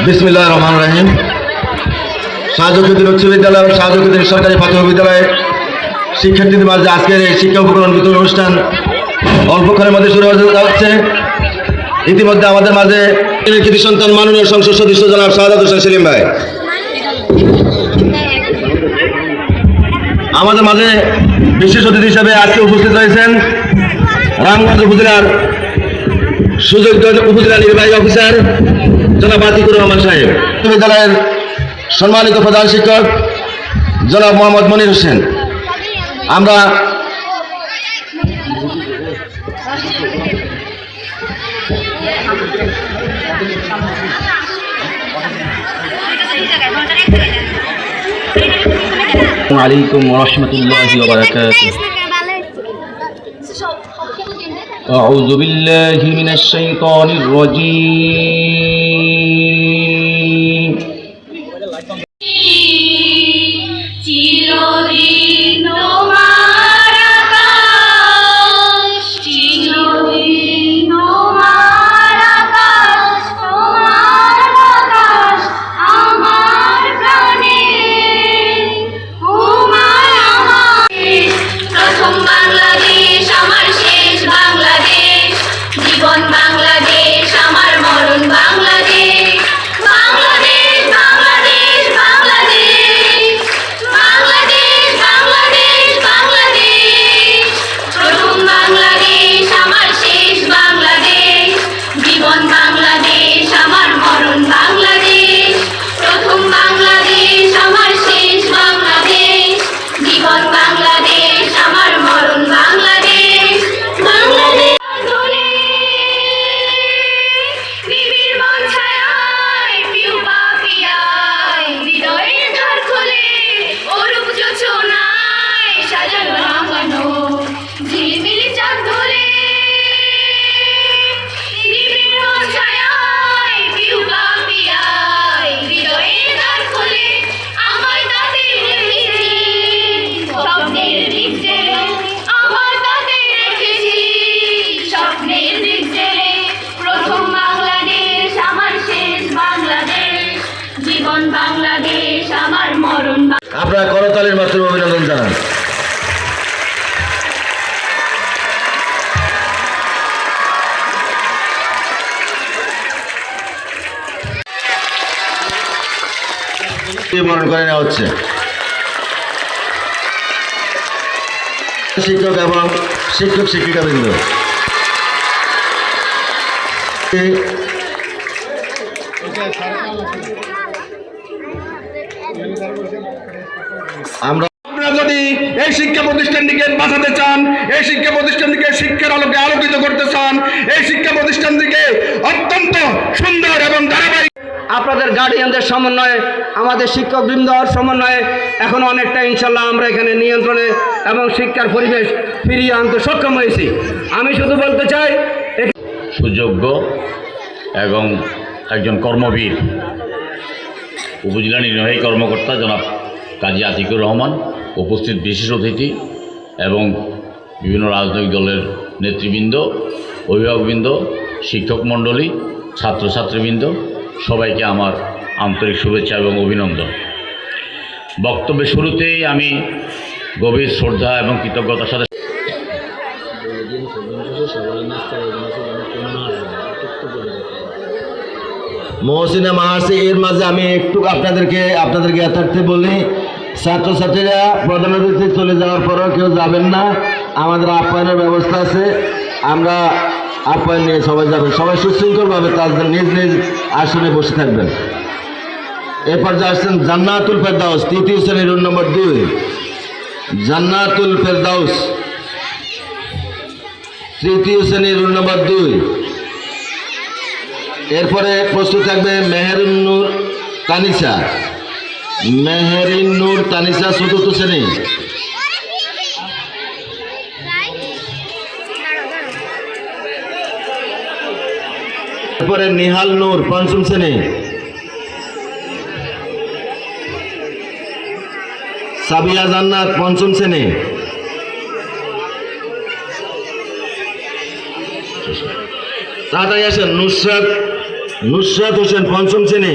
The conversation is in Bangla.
বিসমিল্লাহির রহমানির রহিম। শাহজালাল উচ্চ বিদ্যালয় ও শাহজালাল সরকারি প্রাথমিক বিদ্যালয়ে শিক্ষার্থীদের মাঝে আজকের এই শিক্ষা উপকরণ বিতরণ অনুষ্ঠান অল্পক্ষণের মধ্যে শুরু হতে যাচ্ছে। ইতিমধ্যে আমাদের মাঝে কৃতি সন্তান মাননীয় সংসদ সদস্য জনাব শাহাদাত হোসেন সেলিম ভাই আমাদের মাঝে বিশেষ অতিথি হিসেবে আজকে উপস্থিত হয়েছেন রামগঞ্জ উপজেলার সুযোগ্য উপজেলা নির্বাহী অফিসার জনাব আতিকুর রহমান সাহেব, বিদ্যালয়ের সম্মানিত প্রধান শিক্ষক জনাব মোহাম্মদ মনির হোসেন। আমরা আলাইকুম ওয়া রাহমাতুল্লাহি ওয়া বারাকাতুহু। আউযু বিল্লাহি মিনাশ শাইতানির রাজীম। চিরদিন তোমার আকাশ, চিরদিন তোমার আকাশ, তোমার বাতাস আমার প্রাণে। তোমার আমার প্রথম বাংলাদেশ, আমার শেষ বাংলাদেশ, জীবন বাংলাদেশ, আমার মরণ বাংলাদেশ। বাংলাদেশ বাংলাদেশ বাংলাদেশ, বাংলাদেশ বাংলাদেশ বাংলাদেশ, প্রথম বাংলাদেশ, আমার শেষ বাংলাদেশ, জীবন বাংলাদেশ, আমার মরণ বাংলাদেশ। প্রথম বাংলাদেশ, আমার শেষ বাংলাদেশ, জীবন বাংলাদেশ, আমার মরণ বাংলাদেশ। বাংলাদেশ নিবিড় বন ছায়ায়, পিউ পাপিয়ায়, হৃদয়ের দ্বার খোলে, অরূপ যোছনায় সাজানো রাঙানো ঝিলমিলি চাঁদ ধরে। নিবিড় বন ছায়ায়, পিউ পাপিয়ায়, হৃদয়ের দ্বার খোলে, আমার তাতে রেখেছি স্বপ্নের দিক জেলে, আমার তাতে রেখেছি স্বপ্নের দিক জেলে। প্রথম বাংলাদেশ, আমার শেষ বাংলাদেশ, জীবন বাংলাদেশ, আমার মরণ আপনারা করতালির মাধ্যমে অভিনন্দন জানান। বরণ করে নেওয়া হচ্ছে শিক্ষক এবং শিক্ষক শিক্ষিকাবৃন্দ। আমরা যদি এই শিক্ষা প্রতিষ্ঠানটিকে বাঁচাতে চান, এই শিক্ষা প্রতিষ্ঠানটিকে শিক্ষার আলোকে আলোকিত করতে চান, এই শিক্ষা প্রতিষ্ঠানটিকে অত্যন্ত সুন্দর এবং ধারাবাহিক আপনাদের গার্ডিয়ানদের সমন্বয়ে, আমাদের শিক্ষকবৃন্দর সমন্বয়ে এখন অনেকটা ইনশাল্লাহ আমরা এখানে নিয়ন্ত্রণে এবং শিক্ষার পরিবেশ ফিরিয়ে আনতে সক্ষম হয়েছি। আমি শুধু বলতে চাই, সুযোগ্য এবং একজন কর্মবীর উপজেলা নির্বাহী কর্মকর্তা জনাব কাজী আতিকুর রহমান, উপস্থিত বিশেষ অতিথি এবং বিভিন্ন রাজনৈতিক দলের নেতৃবৃন্দ, অভিভাবকবৃন্দ, শিক্ষক মণ্ডলী, ছাত্রছাত্রীবৃন্দ, সবাইকে আমার আন্তরিক শুভেচ্ছা এবং অভিনন্দন। বক্তব্যের শুরুতেই আমি গভীর শ্রদ্ধা এবং কৃতজ্ঞতার সাথে মহসিনা মাহাসি এর মাঝে আমি একটু আপনাদেরকে যথার্থে বলি, ছাত্রছাত্রীরা প্রধান অতিথি চলে যাওয়ার পরেও কেউ যাবেন না, আমাদের আপ্যায়নের ব্যবস্থা আছে, আমরা আপ্যায়ন নিয়ে সবাই যাবেন। সবাই সুশৃঙ্খলভাবে তাদের নিজ নিজ আসনে বসে থাকবেন। এরপর যে আসছেন জান্নাতুল ফেরদাউস, তৃতীয় শ্রেণীর রোল নম্বর 2, জান্নাতুল ফেরদাউস, তৃতীয় শ্রেণীর রোল নম্বর 2। এরপরে প্রস্তুত থাকবে মেহেরিন্নুর তানিসা, মেহেরিন্নুর তানিসা, চতুর্থ শ্রেণী। এরপরে নিহাল নূর, পঞ্চম শ্রেণী। সাবিয়া জান্নাত, পঞ্চম শ্রেণী। তাড়াতাড়ি আসেন। নুসরাত নুসরাত হোসেন পঞ্চম শ্রেণী।